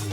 So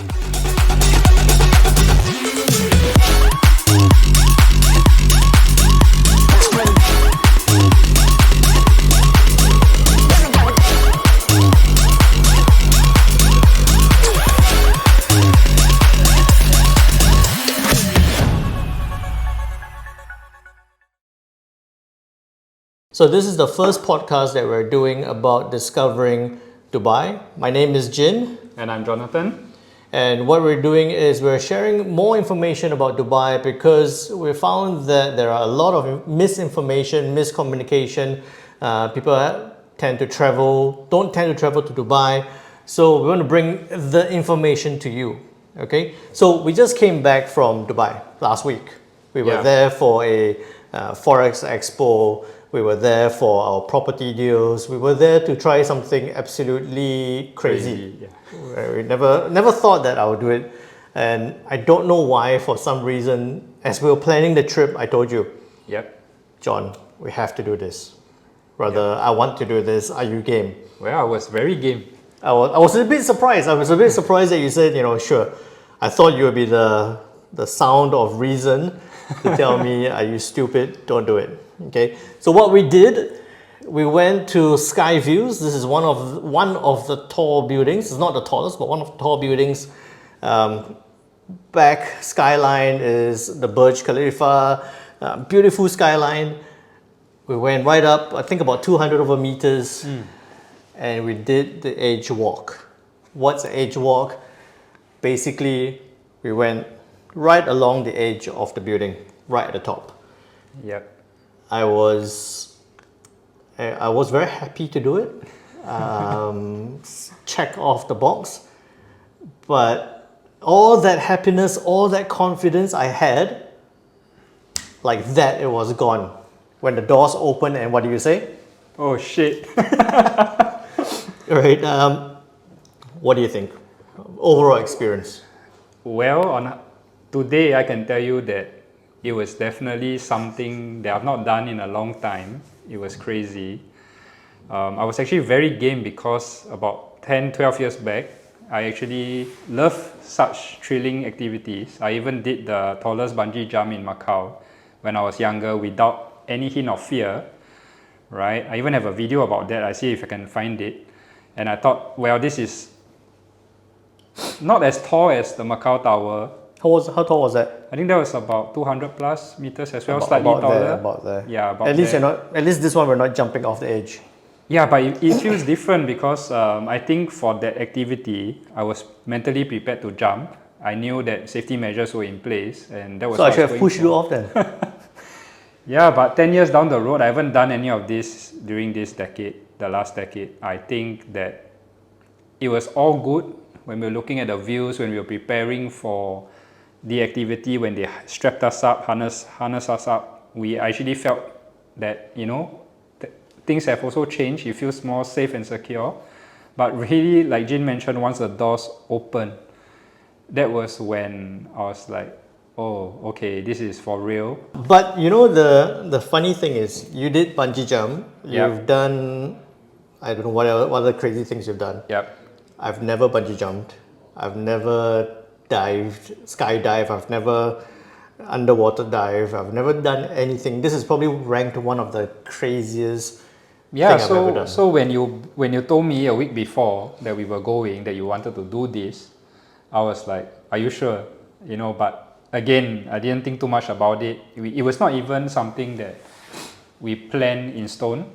this is the first podcast that we're doing about discovering Dubai. My name is Jin. And I'm Jonathan. And what we're doing is we're sharing more information about Dubai because we found that there are a lot of misinformation, miscommunication. People don't tend to travel to Dubai. So we want to bring the information to you. Okay. So we just came back from Dubai last week. We were there for a Forex Expo. We were there for our property deals. We were there to try something absolutely crazy. We never thought that I would do it. And I don't know why, for some reason, as we were planning the trip, I told you, John, we have to do this. Rather, I want to do this. Are you game? Well, I was very game. I was a bit surprised. I was a bit surprised that you said, sure. I thought you would be the sound of reason to tell me, are you stupid? Don't do it. Okay, so what we did, we went to Sky Views. This is one of the tall buildings. It's not the tallest, but one of the tall buildings. Back skyline is the Burj Khalifa, beautiful skyline. We went right up, I think about 200 over meters, and we did the edge walk. What's the edge walk? Basically, we went right along the edge of the building, right at the top. I was very happy to do it. Check off the box. But all that happiness, all that confidence I had, like that, it was gone. When the doors opened, and what do you say? Oh shit. Right. What do you think? Overall experience. Well, today I can tell you that it was definitely something that I've not done in a long time. It was crazy. I was actually very game because about 10, 12 years back, I actually love such thrilling activities. I even did the tallest bungee jump in Macau when I was younger without any hint of fear, right? I even have a video about that. I see if I can find it. And I thought, well, this is not as tall as the Macau Tower. How tall was that? I think that was about 200 plus meters as well, slightly taller. About there. Yeah, about at least there. At least this one we're not jumping off the edge. Yeah, but it feels different because I think for that activity, I was mentally prepared to jump. I knew that safety measures were in place, and that was. So I should have pushed you off then. Yeah, but 10 years down the road, I haven't done any of this during this decade, the last decade. I think that it was all good when we were looking at the views, when we were preparing for the activity, when they strapped us up, harness us up. We actually felt that, things have also changed. It feels more safe and secure. But really, like Jin mentioned, once the doors opened, that was when I was like, oh, okay, this is for real. But the funny thing is, you did bungee jump. You've done, I don't know what other crazy things you've done. I've never bungee jumped. I've never skydived. I've never underwater dive. I've never done anything. This is probably ranked one of the craziest thing I've ever done. So when you told me a week before that we were going, that you wanted to do this, I was like, are you sure? But again, I didn't think too much about it. It was not even something that we planned in stone,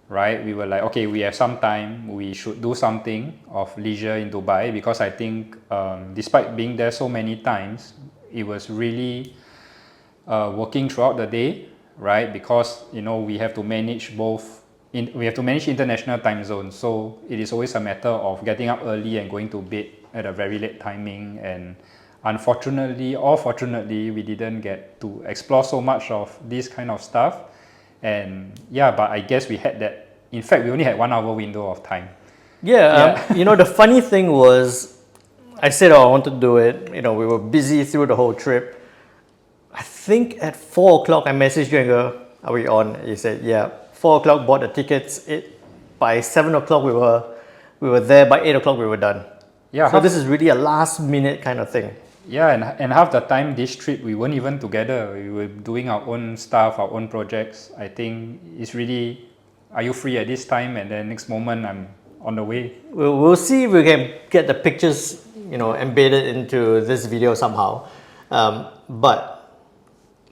right? We were like, okay, we have some time, we should do something of leisure in Dubai, because I think despite being there so many times, it was really working throughout the day, right? Because we have to manage we have to manage international time zones, so it is always a matter of getting up early and going to bed at a very late timing. And unfortunately or fortunately, we didn't get to explore so much of this kind of stuff. And but I guess we had that. In fact, we only had 1 hour window of time. The funny thing was, I said, I want to do it. We were busy through the whole trip. I think at 4 o'clock, I messaged you and go, are we on? You said, yeah. 4 o'clock, bought the tickets. By 7 o'clock, we were there. By 8 o'clock, we were done. Yeah, So this is really a last minute kind of thing. yeah, and half the time this trip we weren't even together. We were doing our own stuff, our own projects. I think it's really, are you free at this time? And then next moment I'm on the way. We'll see if we can get the pictures, embedded into this video somehow. But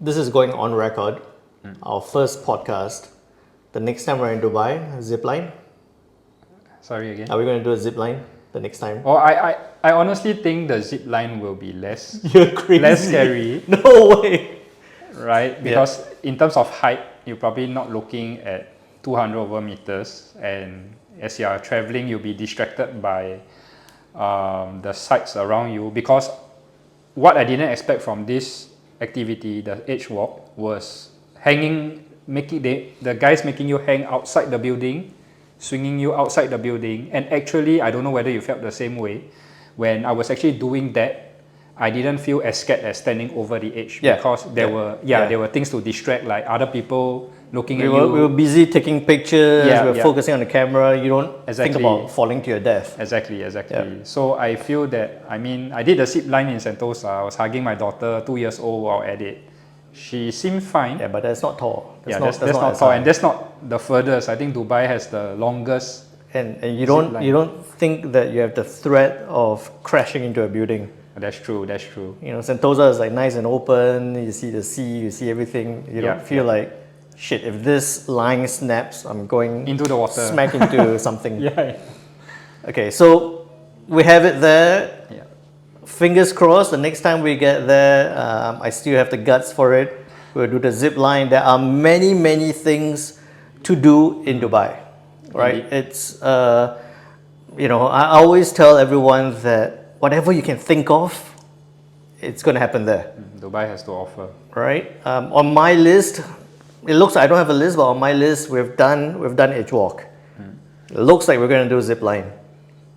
this is going on record. Our first podcast. The next time we're in Dubai, zipline. Sorry again. Are we going to do a zipline the next time? Oh, I honestly think the zip line will be less You're crazy. less scary, No way. right? Because in terms of height, you're probably not looking at 200 over meters, and as you are traveling, you'll be distracted by the sights around you. Because what I didn't expect from this activity, the edge walk, was the guys making you hang outside the building, swinging you outside the building. And actually, I don't know whether you felt the same way. When I was actually doing that, I didn't feel as scared as standing over the edge, because there were things to distract, like other people looking at you. We were busy taking pictures, we were focusing on the camera. You don't think Exactly. about falling to your death. Exactly. So I feel that, I did the zip line in Sentosa. I was hugging my daughter, 2 years old, while at it. She seemed fine. Yeah, but that's not tall. That's not tall, and that's not the furthest. I think Dubai has the longest. And you don't think that you have the threat of crashing into a building. That's true. Sentosa is like nice and open. You see the sea, you see everything. You don't feel like, shit, if this line snaps, I'm going Into the water. smack into something. Yeah. Okay, so we have it there. Yeah. Fingers crossed, the next time we get there, I still have the guts for it. We'll do the zip line. There are many, many things to do in Dubai, right? Indeed. It's, I always tell everyone that whatever you can think of, it's going to happen there, Dubai has to offer. right? On my list, it looks like I don't have a list, but on my list, we've done edge walk. It looks like we're going to do zip line.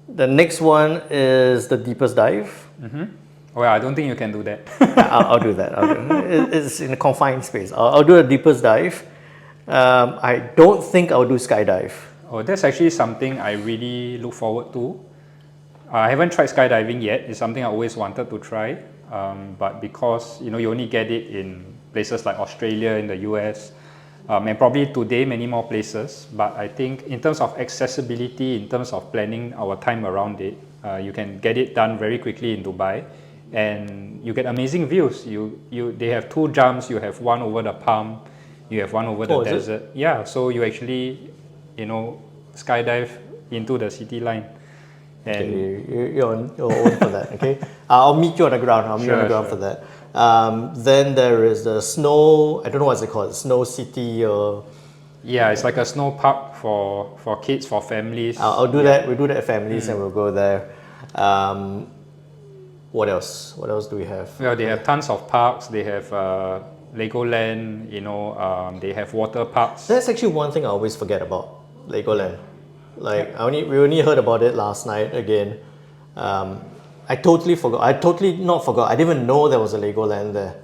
The next one is the deepest dive. Well, I don't think you can do that. I'll do that. It's in a confined space. I'll do a deepest dive. I don't think I'll do skydive. Oh, that's actually something I really look forward to. I haven't tried skydiving yet. It's something I always wanted to try. But because you only get it in places like Australia, in the US, and probably today many more places. But I think in terms of accessibility, in terms of planning our time around it, you can get it done very quickly in Dubai, and you get amazing views. They have 2 jumps. You have one over the palm, you have one over the desert. Yeah, so you actually, skydive into the city line. And Okay, you're on for that. Okay, I'll meet you on the ground. I'll meet you on the ground for that. Then there is the snow. I don't know what's it called. Snow City or. yeah, it's like a snow park for kids, for families. I'll do that. We'll do that at families, and we'll go there. What else? What else do we have? Well, they have tons of parks. They have Legoland. They have water parks. That's actually one thing I always forget about Legoland. Like we only heard about it last night again. I totally forgot. I totally not forgot. I didn't even know there was a Legoland there.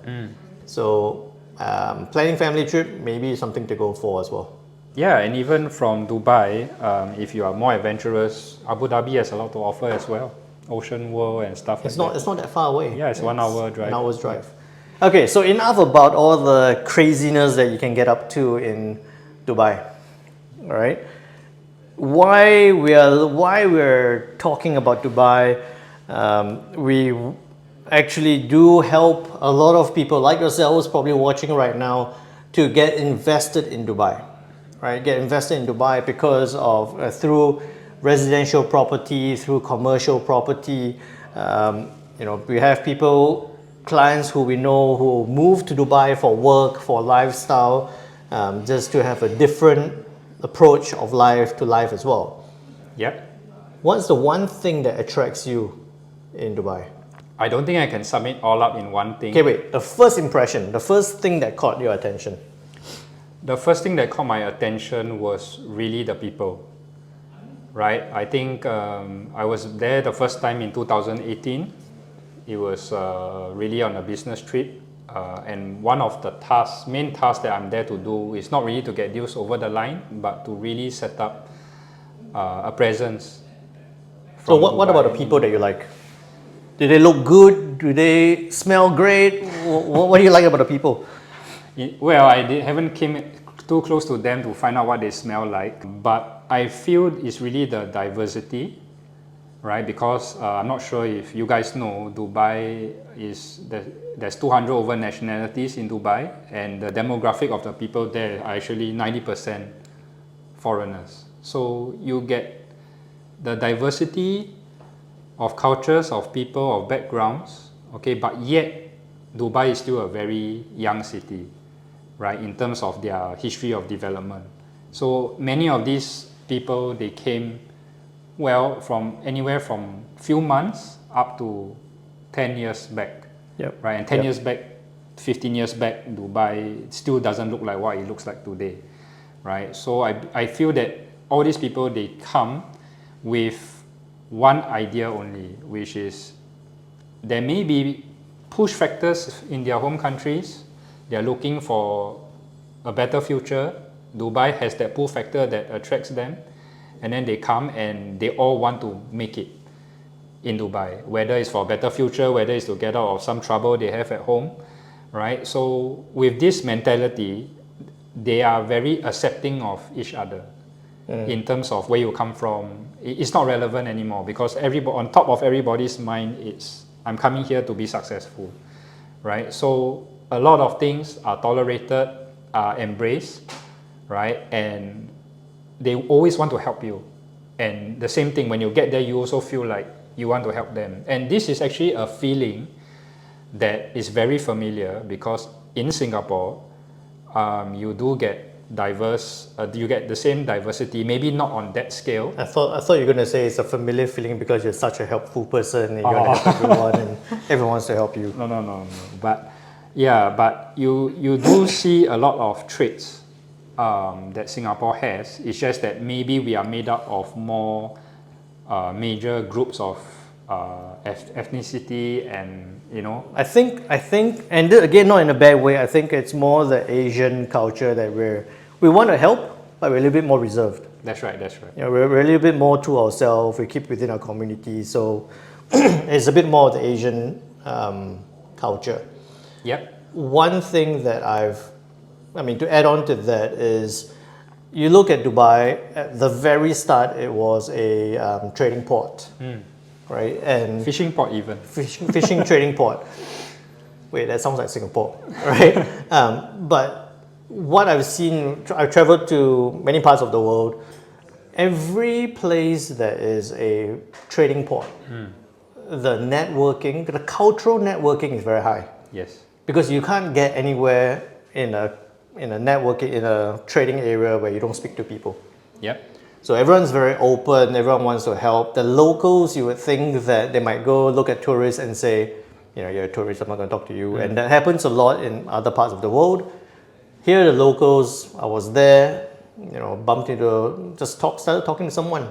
So planning family trip, maybe something to go for as well. Yeah, and even from Dubai, if you are more adventurous, Abu Dhabi has a lot to offer as well. Ocean World and stuff It's like not. It's not that far away. Yeah, it's 1 hour drive. 1 hour's drive. Okay, so enough about all the craziness that you can get up to in Dubai. All right. Why we're talking about Dubai? We actually do help a lot of people like yourselves, probably watching right now, to get invested in Dubai. Right, get invested in Dubai because of through residential property, through commercial property. We have clients who we know who move to Dubai for work, for lifestyle, just to have a different approach of life to life as well. Yeah. What's the one thing that attracts you in Dubai? I don't think I can sum it all up in one thing. Okay, wait. The first impression, the first thing that caught your attention. The first thing that caught my attention was really the people, right? I think I was there the first time in 2018. It was really on a business trip. And one of the main tasks that I'm there to do is not really to get deals over the line, but to really set up a presence So what about the people that you like? Do they look good? Do they smell great? What do you like about the people? Well, haven't came too close to them to find out what they smell like, but I feel it's really the diversity, right? Because I'm not sure if you guys know, Dubai there's 200 over nationalities in Dubai, and the demographic of the people there are actually 90% foreigners. So you get the diversity of cultures, of people, of backgrounds, okay, but yet Dubai is still a very young city, right, in terms of their history of development. So many of these people, they came, well, from anywhere from few months up to 10 years back, Yep. right, and 10 years back, 15 years back, Dubai still doesn't look like what it looks like today, right? So I feel that all these people, they come with one idea only, which is there may be push factors in their home countries. They are looking for a better future. Dubai has that pull factor that attracts them, and then they come and they all want to make it in Dubai, whether it's for a better future, whether it's to get out of some trouble they have at home, right? So with this mentality, they are very accepting of each other. In terms of where you come from, it's not relevant anymore, because on top of everybody's mind, it's I'm coming here to be successful, right? So a lot of things are tolerated, are embraced, right? And they always want to help you. And the same thing, when you get there, you also feel like you want to help them. And this is actually a feeling that is very familiar, because in Singapore, you do get you get the same diversity, maybe not on that scale. I thought you were going to say it's a familiar feeling because you're such a helpful person and you want to help everyone and everyone wants to help you. No. But yeah, but you do see a lot of traits that Singapore has. It's just that maybe we are made up of more major groups of ethnicity, and I think, and again, not in a bad way. I think it's more the Asian culture that we want to help, but we're a little bit more reserved. That's right. We're a little bit more to ourselves. We keep within our community, so it's a bit more of the Asian culture. Yep. One thing that to add on to that is, you look at Dubai. At the very start, it was a trading port. Right, and fishing port, even fishing trading port. Wait, that sounds like Singapore, right? But what I've seen, I've traveled to many parts of the world. Every place that is a trading port, the networking, the cultural networking is very high. Yes. Because you can't get anywhere in a trading area where you don't speak to people. Yep. So everyone's very open, everyone wants to help. The locals, you would think that they might go look at tourists and say, you're a tourist, I'm not going to talk to you. And that happens a lot in other parts of the world. Here, the locals, I was there, started talking to someone.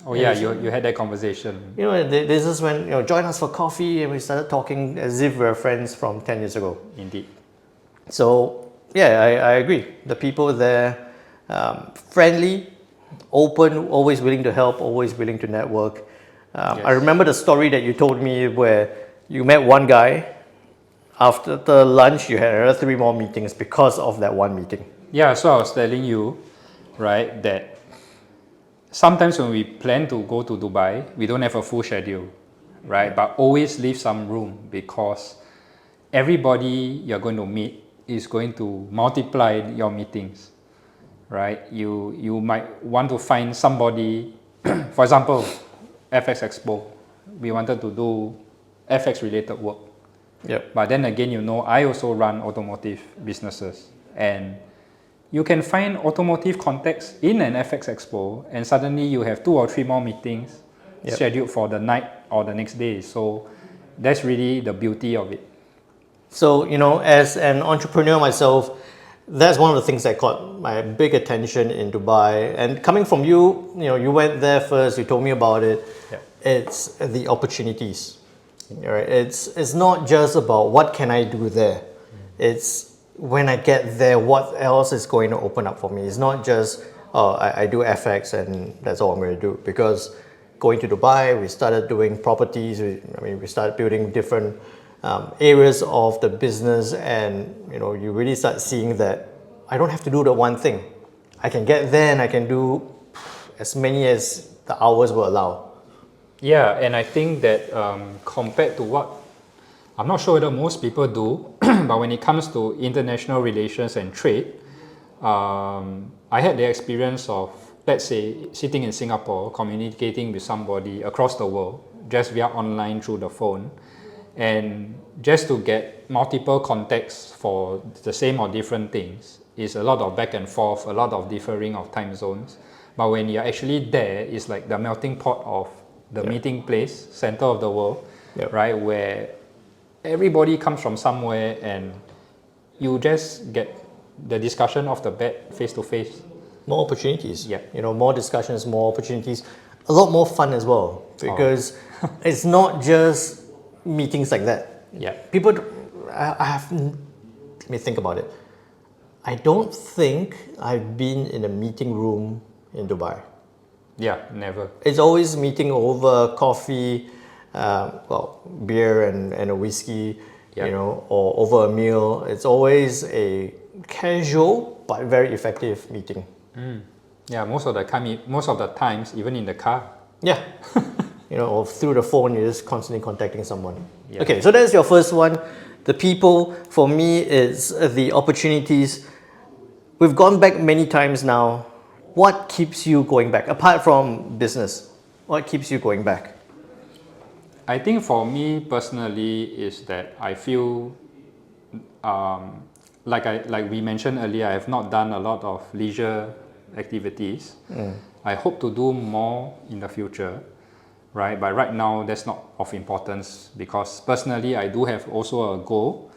Oh yeah, you had that conversation. This is when, join us for coffee, and we started talking as if we were friends from 10 years ago. Indeed. So yeah, I agree. The people there, friendly, open, always willing to help, always willing to network. Yes. I remember the story that you told me where you met one guy. After the lunch, you had another 3 more meetings because of that one meeting. Yeah, so I was telling you, right, that sometimes when we plan to go to Dubai, we don't have a full schedule, right? But always leave some room, because everybody you're going to meet is going to multiply your meetings. Right, you might want to find somebody, for example, FX Expo. We wanted to do FX related work. Yep. But then again, I also run automotive businesses, and you can find automotive contacts in an FX Expo, and suddenly you have 2 or 3 more meetings scheduled for the night or the next day. So that's really the beauty of it. So, as an entrepreneur myself, that's one of the things that caught my big attention in Dubai. And coming from you, you went there first, you told me about it. Yeah. It's the opportunities. Right? It's not just about what can I do there. It's when I get there, what else is going to open up for me. It's not just, I do FX and that's all I'm going to do. Because going to Dubai, we started doing properties. We started building different areas of the business, and you really start seeing that I don't have to do the one thing. I can get there and I can do as many as the hours will allow. Yeah, and I think that compared to what, I'm not sure whether most people do, but when it comes to international relations and trade, I had the experience of, let's say, sitting in Singapore, communicating with somebody across the world, just via online through the phone, and just to get multiple contexts for the same or different things is a lot of back and forth, a lot of differing of time zones. But when you're actually there, it's like the melting pot of the meeting place, center of the world, right, where everybody comes from somewhere and you just get the discussion off the bat face to face. More opportunities. Yeah. More discussions, more opportunities. A lot more fun as well, because it's not just meetings like that. Yeah. People, let me think about it. I don't think I've been in a meeting room in Dubai. Yeah, never. It's always meeting over coffee, beer and a whiskey, or over a meal. It's always a casual but very effective meeting. Yeah, most of the times, even in the car. Yeah. Or through the phone, you're just constantly contacting someone. Yeah. Okay, so that's your first one. The people, for me, is the opportunities. We've gone back many times now. What keeps you going back? Apart from business, what keeps you going back? I think for me personally is that I feel, like we mentioned earlier, I have not done a lot of leisure activities. I hope to do more in the future, right? But right now, that's not of importance, because personally, I do have also a goal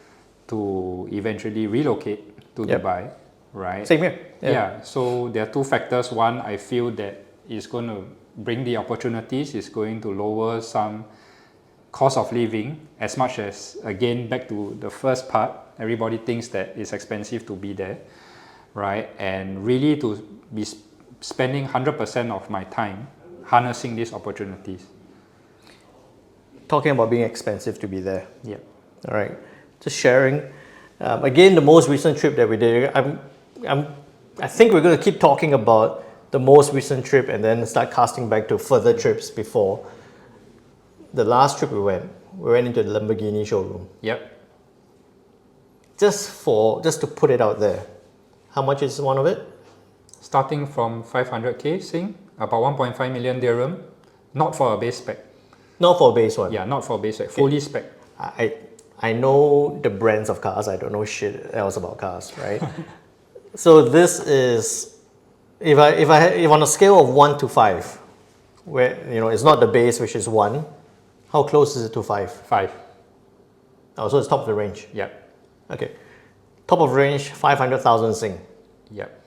to eventually relocate to Dubai, right? Same here. Yeah. So there are two factors. One, I feel that it's going to bring the opportunities, it's going to lower some cost of living, as much as, again, back to the first part, everybody thinks that it's expensive to be there, right? And really to be spending 100% of my time harnessing these opportunities. Talking about being expensive to be there. Yeah. All right. Just sharing. Again, the most recent trip that we did, I think we're going to keep talking about the most recent trip and then start casting back to further trips before. The last trip we went into the Lamborghini showroom. Yep. Just to put it out there. How much is one of it? Starting from 500k Sing, about 1.5 million dirham, not for a base spec. Not for a base one. Yeah, not for a base spec, fully spec. I know the brands of cars. I don't know shit else about cars, right? So this is, if on a scale of 1 to 5, where it's not the base, which is 1, how close is it to 5? 5. Oh, so it's top of the range. Yep. Okay. Top of range, 500,000 Sing. Yep.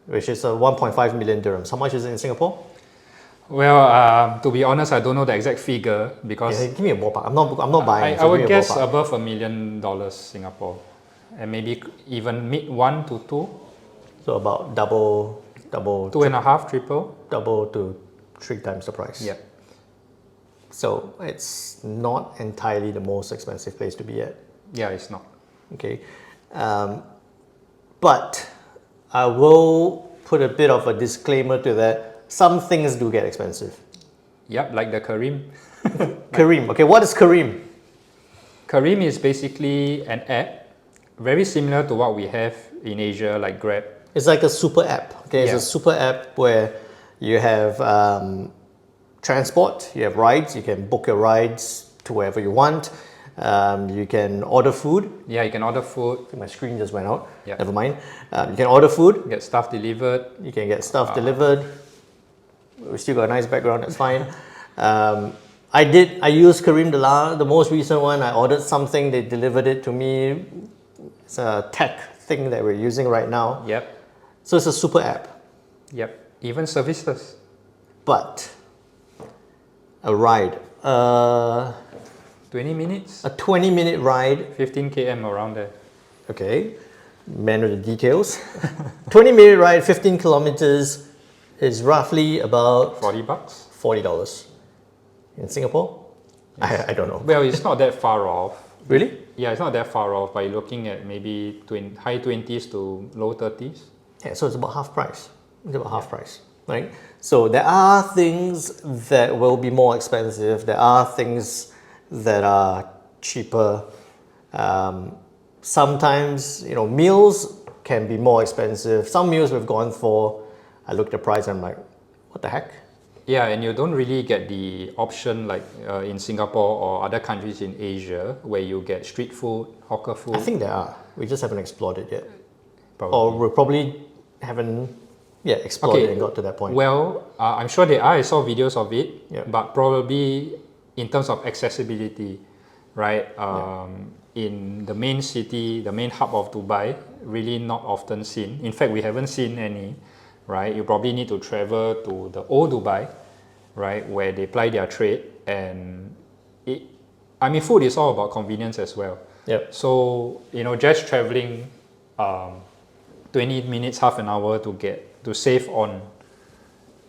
Which is 1.5 million dirhams. How much is it in Singapore? Well, to be honest, I don't know the exact figure, because give me a ballpark. I'm not buying. I would guess above $1 million Singapore, and maybe even mid 1 to 2. So about double. 2.5, triple. Double to 3 times the price. Yeah. So it's not entirely the most expensive place to be at. Yeah, it's not. Okay. But I will put a bit of a disclaimer to that. Some things do get expensive. Yep, like the Kareem. Kareem. Okay, what is Kareem? Kareem is basically an app, very similar to what we have in Asia, like Grab. It's like a super app. Okay, it's a super app where you have transport, you have rides, you can book your rides to wherever you want. You can order food. Yeah, you can order food. My screen just went out. Yeah. Never mind. You can order food. Get stuff delivered. You can get stuff delivered. We still got a nice background, that's fine. I used Kareem the most recent one. I ordered something, they delivered it to me. It's a tech thing that we're using right now. Yep. So it's a super app. Yep. Even services. But a ride, 20 minutes. a 20-minute ride. 15 km around there. Okay, man with the details. 20-minute ride, 15 kilometers is roughly about $40. $40. In Singapore? I don't know. Well, it's not that far off. Really? Yeah, it's not that far off, but you're looking at maybe high 20s to low 30s. Yeah, so it's about half price. It's about half price, right? So there are things that will be more expensive. There are things that are cheaper. Sometimes, meals can be more expensive. Some meals we've gone for, I looked at the price and I'm like, what the heck? Yeah, and you don't really get the option like in Singapore or other countries in Asia where you get street food, hawker food. I think there are. We just haven't explored it yet. Probably. Or we probably haven't explored it and got to that point. Well, I'm sure there are. I saw videos of it, Yeah. but probably in terms of accessibility, right? In the main city, the main hub of Dubai, really not often seen. In fact, we haven't seen any, right? You probably need to travel to the old Dubai, right, where they ply their trade, and food is all about convenience as well. Yep. So just traveling 20 minutes, half an hour to save on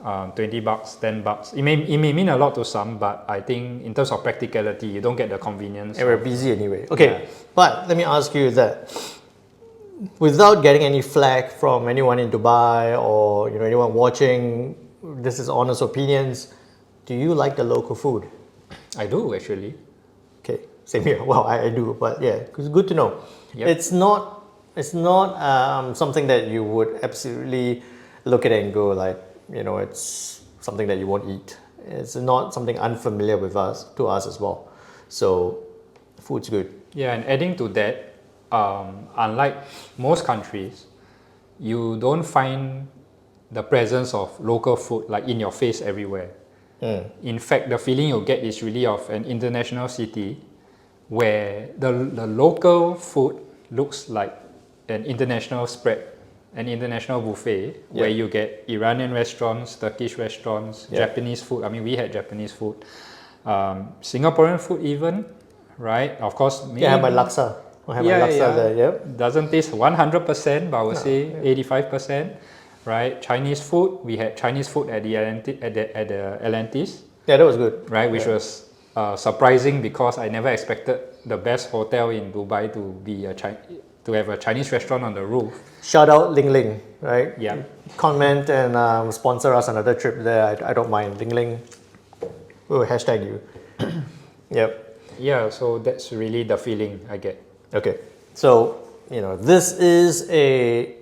$20, $10. It may mean a lot to some, but I think in terms of practicality, you don't get the convenience. And we're busy anyway. Okay, but let me ask you that. Without getting any flack from anyone in Dubai or anyone watching, this is honest opinions. Do you like the local food? I do actually. Okay, same here. Well, I do, but yeah, it's good to know. Yep. It's not something that you would absolutely look at it and go like, it's something that you won't eat. It's not something unfamiliar to us as well. So, food's good. Yeah, and adding to that, unlike most countries, you don't find the presence of local food like in your face everywhere. In fact, the feeling you get is really of an international city where the local food looks like an international spread, an international buffet, where you get Iranian restaurants, Turkish restaurants, Japanese food. I mean, we had Japanese food, Singaporean food even, right? Of course, I have my laksa. I have my laksa there, yep. Doesn't taste 100%, but I would say 85%, right? Chinese food, we had Chinese food at the Atlantis. Yeah, that was good. Right, which was surprising because I never expected the best hotel in Dubai to have a Chinese restaurant on the roof. Shout out Ling Ling, right? Yeah. Comment and sponsor us another trip there. I don't mind. Ling Ling, we'll hashtag you. Yep. Yeah, so that's really the feeling I get. Okay, so this is a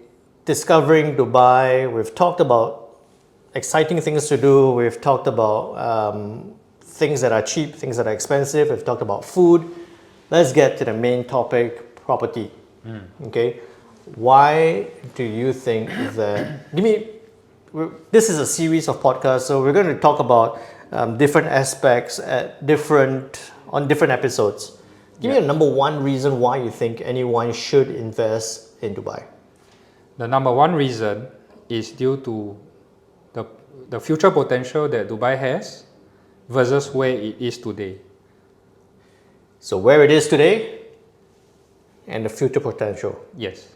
discovering Dubai. We've talked about exciting things to do. We've talked about things that are cheap, things that are expensive. We've talked about food. Let's get to the main topic, property. Okay, why do you think that? This is a series of podcasts, so we're going to talk about different aspects on different episodes. Give me a number one reason why you think anyone should invest in Dubai. The number one reason is due to the future potential that Dubai has versus where it is today. So where it is today and the future potential. Yes.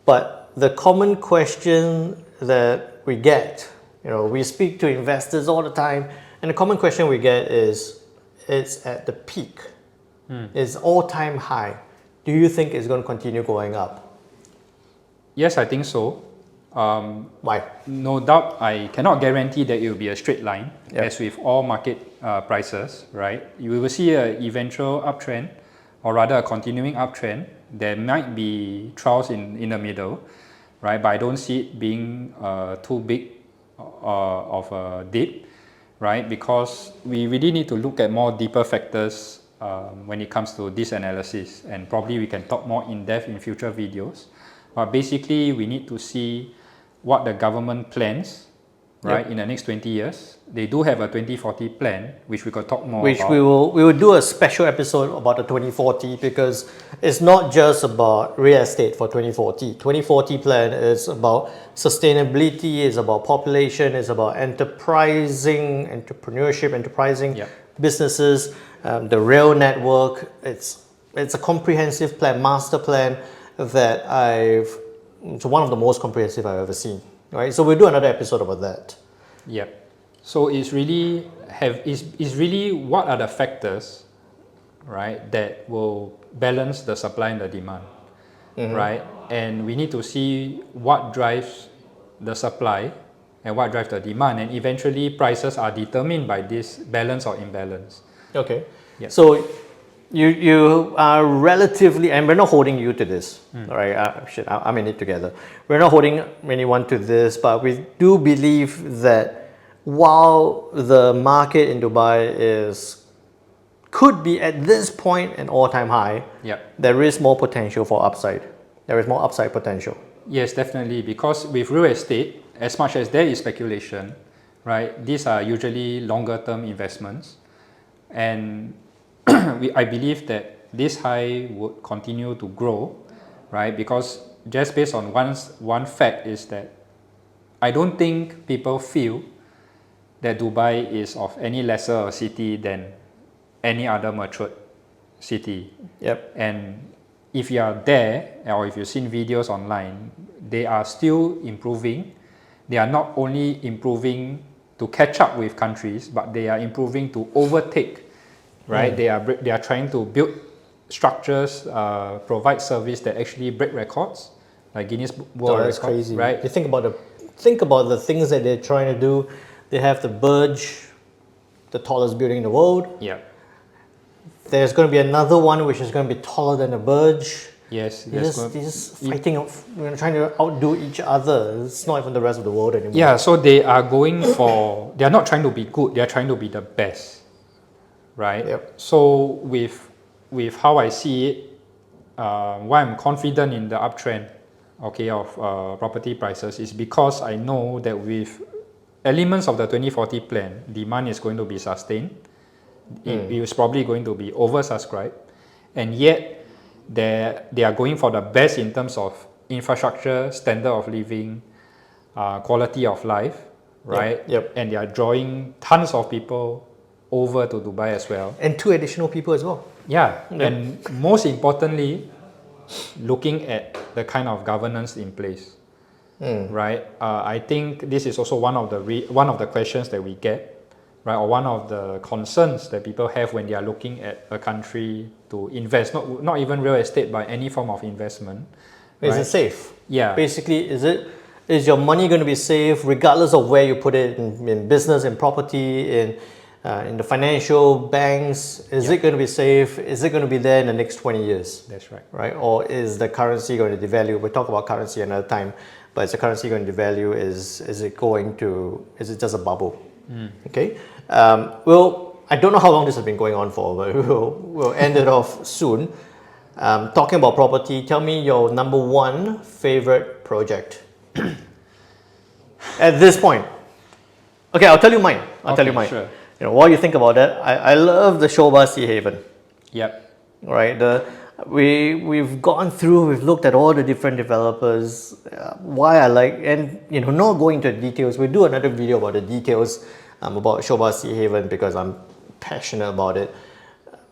But the common question that we get, we speak to investors all the time, and the common question we get is, it's at the peak. It's all-time high. Do you think it's going to continue going up? Yes, I think so. Why? No doubt, I cannot guarantee that it will be a straight line, as with all market prices, right? You will see an eventual uptrend, or rather a continuing uptrend. There might be troughs in the middle, right? But I don't see it being too big of a dip, right? Because we really need to look at more deeper factors when it comes to this analysis, and probably we can talk more in depth in future videos. But basically, we need to see what the government plans, right, in the next 20 years. They do have a 2040 plan, which we could talk more about. We will do a special episode about the 2040, because it's not just about real estate for 2040. 2040 plan is about sustainability, is about population, is about entrepreneurship, businesses, the rail network. It's a comprehensive plan, master plan that it's one of the most comprehensive I've ever seen. Right, so we'll do another episode about that. Yep. So it's really is really what are the factors, right, that will balance the supply and the demand, right? And we need to see what drives the supply and what drives the demand, and eventually prices are determined by this balance or imbalance. Okay. Yeah. So you are relatively, and we're not holding you to this, all right? I'm in it together. We're not holding anyone to this, but we do believe that while the market in Dubai could be at this point an all-time high, Yeah. there is more potential for upside. There is more upside potential. Yes, definitely. Because with real estate, as much as there is speculation, right, these are usually longer term investments. And I believe that this high would continue to grow, right? Because just based on one fact is that I don't think people feel that Dubai is of any lesser a city than any other matured city. Yep. And if you are there, or if you've seen videos online, they are still improving. They are not only improving to catch up with countries, but they are improving to overtake, right? They are trying to build structures, provide service that actually break records, like Guinness World That's Record, crazy. right? You think about the things that they're trying to do. They have the Burj, the tallest building in the world. Yeah. There's going to be another one which is going to be taller than the Burj. Yes. They're just fighting, trying to outdo each other. It's not even the rest of the world anymore. Yeah, so they are going for, they are not trying to be good, they are trying to be the best, right? Yep. So with how I see it, why I'm confident in the uptrend, okay, of property prices is because I know that with elements of the 2040 plan, demand is going to be sustained. It is probably going to be oversubscribed, and yet they are going for the best in terms of infrastructure, standard of living, quality of life, right? Yep. And they are drawing tons of people over to Dubai as well. And 2 additional people as well. Yeah, and most importantly, looking at the kind of governance in place, right? I think this is also one of the questions that we get, right, or one of the concerns that people have when they are looking at a country to invest, not even real estate, but any form of investment. Is it safe? Yeah. Basically, is your money going to be safe regardless of where you put it in business, in property, in the financial banks? Is it going to be safe? Is it going to be there in the next 20 years? That's right. Right? Or is the currency going to devalue? We'll talk about currency another time, but is the currency going to devalue? Is it just a bubble? Okay. Well, I don't know how long this has been going on for, but we'll end it off soon. Talking about property, tell me your number one favorite project at this point. Okay, I'll tell you mine. Tell you mine. Sure. While you think about that, I love the Shoba Sea Haven. Yep. Right. We've gone through. We've looked at all the different developers. Why I like, and not going into details. We'll do another video about the details about Shoba Sea Haven because I'm passionate about it.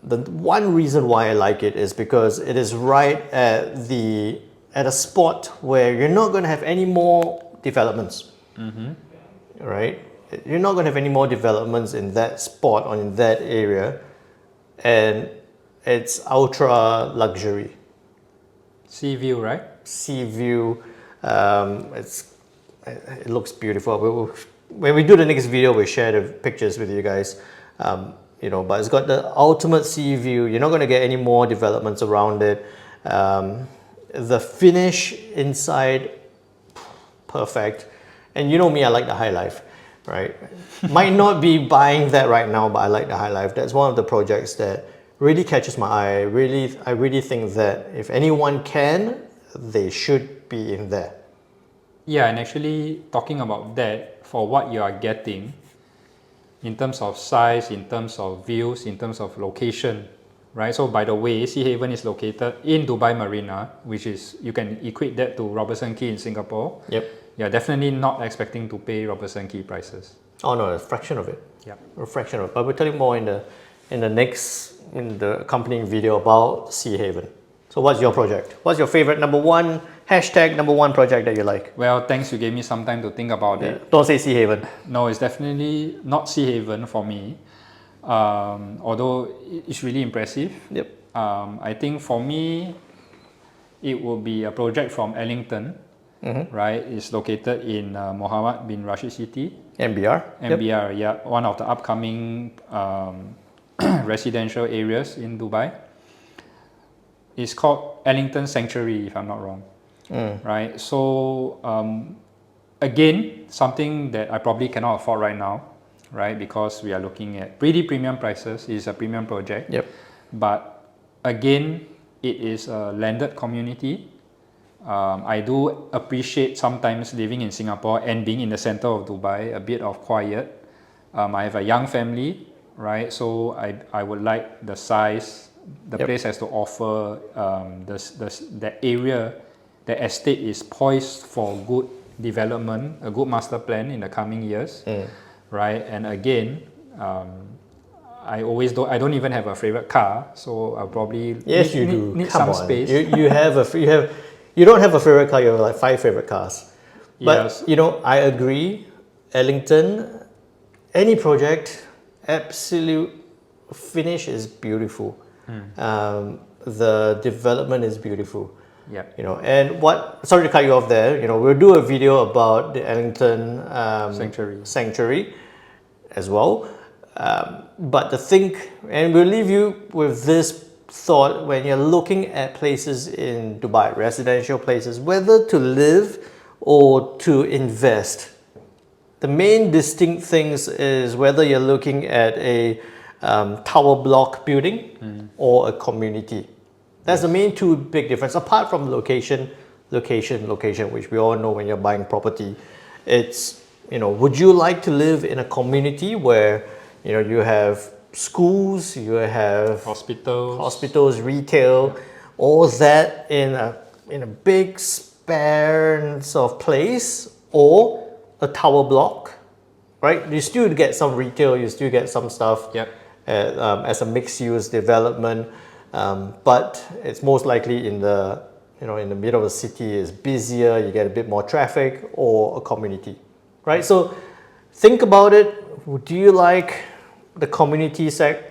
The one reason why I like it is because it is right at a spot where you're not going to have any more developments. Right? You're not going to have any more developments in that spot or in that area, and it's ultra luxury. Sea view, right? Sea view. It looks beautiful. When we do the next video, we'll share the pictures with you guys. But it's got the ultimate sea view. You're not going to get any more developments around it. The finish inside, perfect. And you know me, I like the high life, right? Might not be buying that right now, but I like the high life. That's one of the projects that really catches my eye. I really think that if anyone can, they should be in there. Yeah, and actually talking about that, for what you are getting, in terms of size, in terms of views, in terms of location, right? So by the way, Sea Haven is located in Dubai Marina, which is, you can equate that to Robertson Quay in Singapore. Yep. You're definitely not expecting to pay Robertson Quay prices. Oh no, a fraction of it. Yeah. A fraction of it. But we'll tell you more in the accompanying video about Sea Haven. So what's your project? What's your favorite number one Hashtag number one project that you like. Well, thanks, you gave me some time to think about it. Don't say Sea Haven. No, it's definitely not Sea Haven for me. Although it's really impressive. Yep. I think for me, it will be a project from Ellington, right? It's located in Mohammed bin Rashid City. MBR. MBR, yeah, one of the upcoming residential areas in Dubai. It's called Ellington Sanctuary, if I'm not wrong. Right? So again, something that I probably cannot afford right now, right? Because we are looking at pretty premium prices. It's a premium project. Yep. But again, it is a landed community. I do appreciate sometimes living in Singapore and being in the center of Dubai, a bit of quiet. I have a young family, right? So I would like the size, the place has to offer, the area, the estate is poised for good development, a good master plan in the coming years, right? And again, I don't even have a favorite car, so I'll probably need some space. You don't have a favorite car. You have like 5 favorite cars. But Yes. I agree. Ellington, any project, absolute finish is beautiful. The development is beautiful. Yeah. And sorry to cut you off there. We'll do a video about the Ellington sanctuary as well. But and we'll leave you with this thought when you're looking at places in Dubai, residential places, whether to live or to invest. The main distinct things is whether you're looking at a tower block building or a community. That's the main two big difference. Apart from location, which we all know when you're buying property. It's, would you like to live in a community where, you have schools, you have hospitals, retail, all that in a big span of place, or a tower block, right? You still get some retail, you still get some stuff as a mixed-use development, but it's most likely in the middle of the city, is busier, you get a bit more traffic, or a community, right? So think about it. Do you like the community space,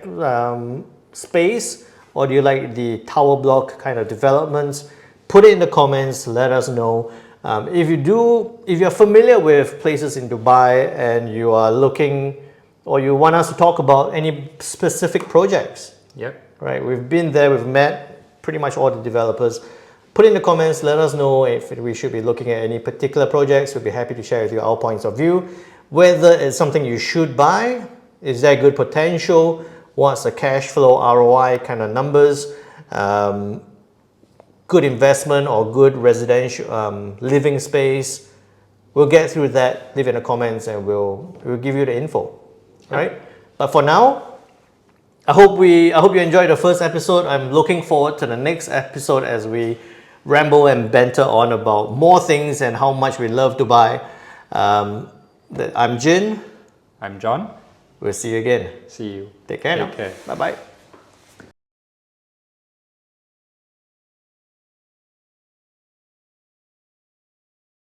or do you like the tower block kind of developments? Put it in the comments, let us know. If you're familiar with places in Dubai and you are looking, or you want us to talk about any specific projects, right? We've been there, we've met pretty much all the developers. Put in the comments, let us know if we should be looking at any particular projects. We'll be happy to share with you our points of view, whether it's something you should buy. Is there good potential? What's the cash flow, ROI kind of numbers? Good investment or good residential living space? We'll get through that. Leave in the comments and we'll give you the info. Right? But for now, I hope you enjoyed the first episode. I'm looking forward to the next episode as we ramble and banter on about more things and how much we love Dubai. I'm Jin. I'm John. We'll see you again. See you. Take care now. Take care. Bye-bye.